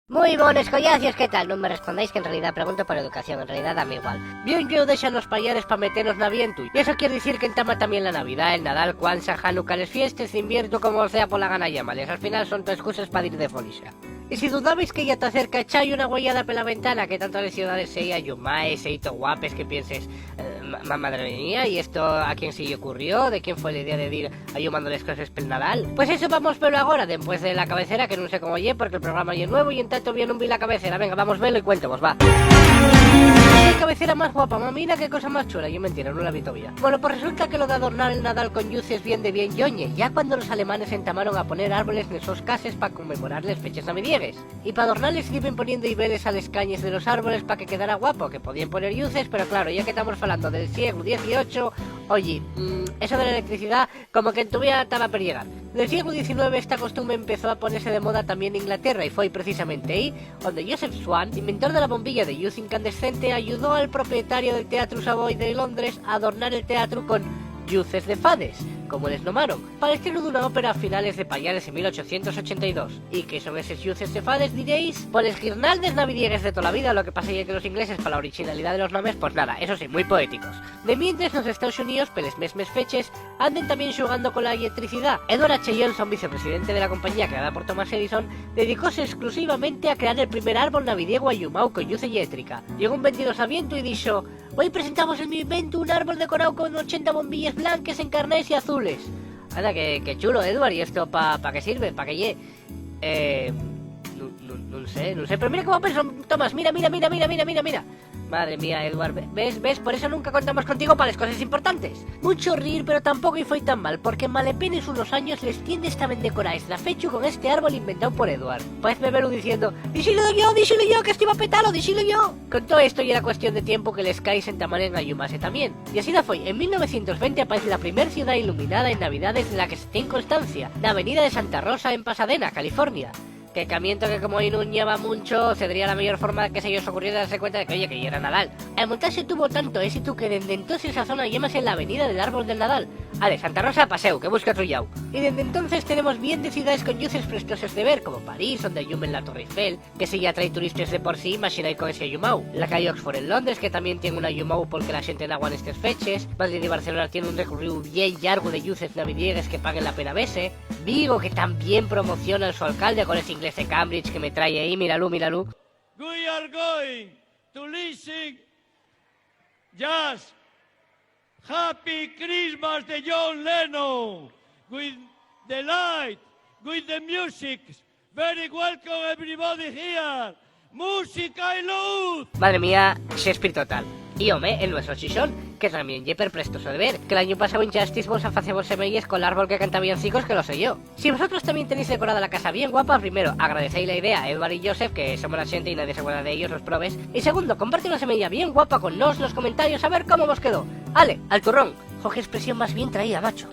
Muy buenos collacios, ¿qué tal? No me respondáis que en realidad pregunto por educación, en realidad da igual. Bien yo deixan los payares pa meternos na vientu. Y eso quiere decir que entama también la Navidad, el Nadal, Kwanzaa, Hanukkah, les fiestas, invierno, como sea por la gana llámales. Al final son todas excusas para ir de folisa. Y si dudabais que ya te acerca, echáis una huellada por la ventana, que tanto de ciudades sea yumaes, seito guapes, que pienses, madre mía, ¿y esto a quién se le ocurrió? ¿De quién fue la idea de ir ayumándoles cosas pel Nadal? Pues eso vamos pero ahora, después de la cabecera, que no sé cómo oye, porque el programa es nuevo y en tanto bien un vi la cabecera. Venga, vamos, velo y cuéntamos, va. ¡Qué cabecera más guapa, mamina! ¡Qué cosa más chula! Yo mentira, no la vi todavía. Bueno, pues resulta que lo de adornar el Nadal con luces bien de bien yoñe, ya cuando los alemanes entamaron a poner árboles en esos cases para conmemorar las fechas navidiegues. Y para adornarles iban poniendo ibeles a las cañas de los árboles para que quedara guapo, que podían poner luces, pero claro, ya que estamos hablando del siglo XVIII, oye, eso de la electricidad como que en tu vida estaba per llegar. Del siglo XIX esta costumbre empezó a ponerse de moda también en Inglaterra y fue precisamente ahí donde Joseph Swan, inventor de la bombilla de luz incandescente, ayudó al propietario del Teatro Savoy de Londres a adornar el teatro con luces de fades, como les nomaron, para el estreno de una ópera a finales de payares en 1882. ¿Y qué son esos luces de fades, diréis? Pues guirnaldes navidiegues de toda la vida, lo que pasa es que los ingleses, para la originalidad de los nombres, pues nada, eso sí, muy poéticos. De mientras los Estados Unidos, peles mesmes feches, anden también jugando con la electricidad. Edward H. Johnson, vicepresidente de la compañía creada por Thomas Edison, dedicóse exclusivamente a crear el primer árbol navidiego ayumao con luz eléctrica. Llegó un 22 a viento y dijo: hoy presentamos en mi invento un árbol decorado con 80 bombillas blancas, encarnadas y azules. Anda, que chulo, Edward, ¿y esto pa qué sirve? ¿Pa qué lle? No sé, pero mira cómo pienso, Tomás, mira. Madre mía, Edward, ¿ves? Por eso nunca contamos contigo para las cosas importantes. Mucho rir, pero tampoco y fue tan mal, porque en malepenes unos años les tiendes también decoráis la fecha con este árbol inventado por Edward. Pues me verlo diciendo: díselo yo, que estoy a petarlo, díselo yo. Con todo esto ya era cuestión de tiempo que les caes en tamaño en ayumase también. Y así la fue. En 1920 aparece la primera ciudad iluminada en Navidades de la que se tiene constancia, la avenida de Santa Rosa en Pasadena, California. Que camiento que como hoy no lleva mucho, sería la mejor forma que se ellos ocurrió de darse cuenta de que, oye, que ya era Nadal. El montaje tuvo tanto éxito que desde entonces esa zona llámase la avenida del árbol del Nadal. Ale, Santa Rosa, paseo, que busca otro yau. Y desde entonces tenemos bien de ciudades con luces prestosas de ver, como París, donde ayumen la Torre Eiffel, que se ya trae turistas de por sí, imagináis con ese ayumau. La calle Oxford en Londres, que también tiene un ayumau porque la gente en agua en estas fechas. Madrid y Barcelona tiene un recorrido bien largo de luces navidiegas que paguen la pena verse. Vigo, que también promociona a su alcalde con ese inglés de Cambridge que me trae ahí, míralo. We are going to listen just Happy Christmas de John Lennon with the light, with the music. Very welcome everybody here. Música y luz. Madre mía, Shakespeare total. Y home, el nuestro chichón, que también yeper prestoso de ver, que el año pasado en Justice vos hacemos semillas con el árbol que canta villancicos, que lo sé yo. Si vosotros también tenéis decorada la casa bien guapa, primero, agradecéis la idea a Edward y Joseph, que somos la gente y nadie se acuerda de ellos, los probes. Y segundo, comparte una semilla bien guapa con nos en los comentarios a ver cómo vos quedó. Ale, al turrón. Jo, qué expresión más bien traída, macho.